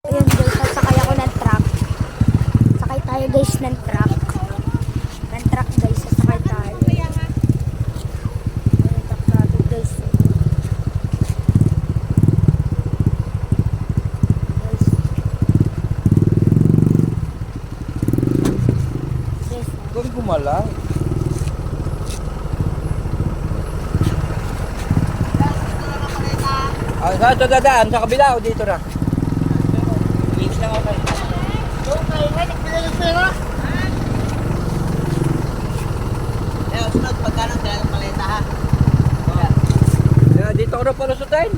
Ayun guys, sasakay ako ng truck. Sakay tayo guys ng truck. Ng truck guys, sasakay tayo. Ayun, truck natin guys. Guys. Doon gumala. Saan ito dadaan? Sa kabila o dito na? Links lang ako kayo. Okay, nga, nagbigay ng pera. Eh, sunod, pagkano dala ng paleta ha? Dito ako na palusutin.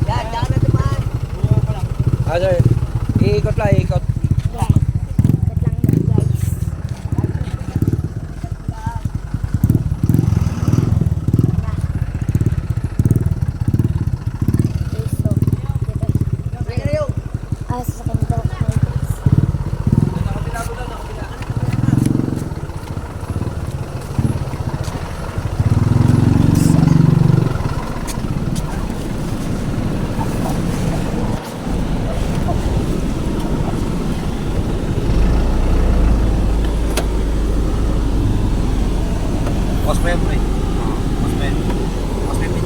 Yan, dyan na naman. Ano, iikot lang, iikot. Yan. Ikot lang yan guys. Okay, so, dito. Sasakyan daw tayo guys. Nakabila ko lang, nakabila. Osmen, pre. Osmen. Osmen, pre.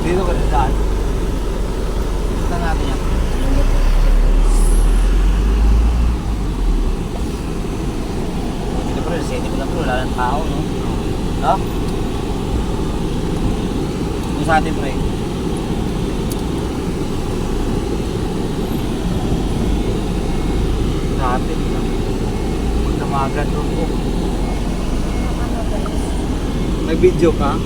Dito ka rin daan. Ito natin yan. Dito pre, sete ko lang pre. Wala ng tao, no? No? Ito sa atin pre. Sa atin lang. Magdamagan doon po. Ano guys? May video ka?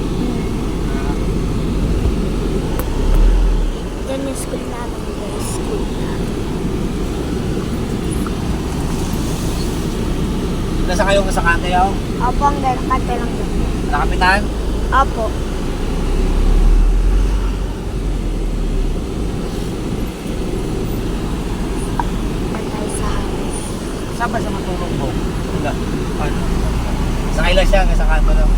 Yan yung school namin guys. School namin. Nasa kayo sa kante yaw? Opo, ang kante lang yun. Nakapitan? Opo. Yan tayo sa house. Saan ba siya matulog mo? Wala. Ano? Sa kaila siya, sa kanto lang.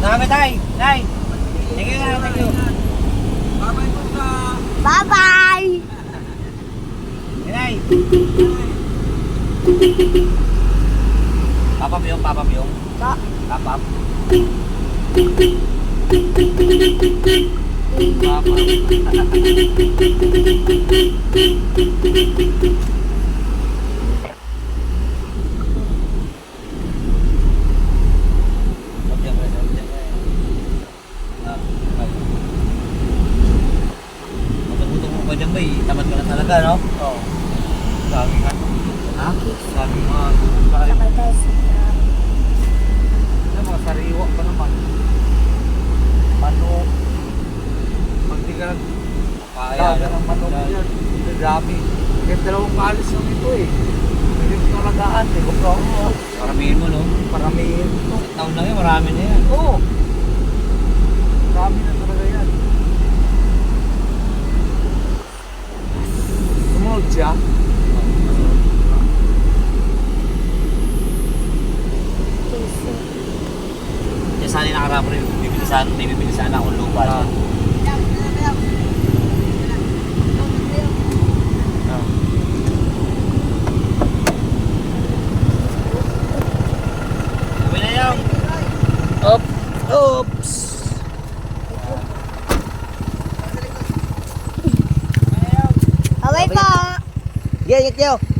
Nakami tay! Nay! Thank you, Nay. Thank you. Babay po sa... Bye-bye! Nay! Papap yung, papap yung. Ba? Papap. Tamad ka na talaga, no? Oo. Sabi ka. Ha? Sabi mga Sakay tayo sa truck. ano, mga sariwa pa naman. Manok. Pag di ka kaya ng manok yan. Dami. Kahit dalawang kalis lang ito eh. Hindi ko talagaan eh. Paramihin mo, no? Paramihin. Sa taon lang yan, marami na yan. Oo. Marami na talaga yan. Sumunod siya. Okay, so, Kaya saan yung nakarap rin, bibili sana akong lupa. Sabi na yung oops. bye-bye po! Yeah, yeah, yeah.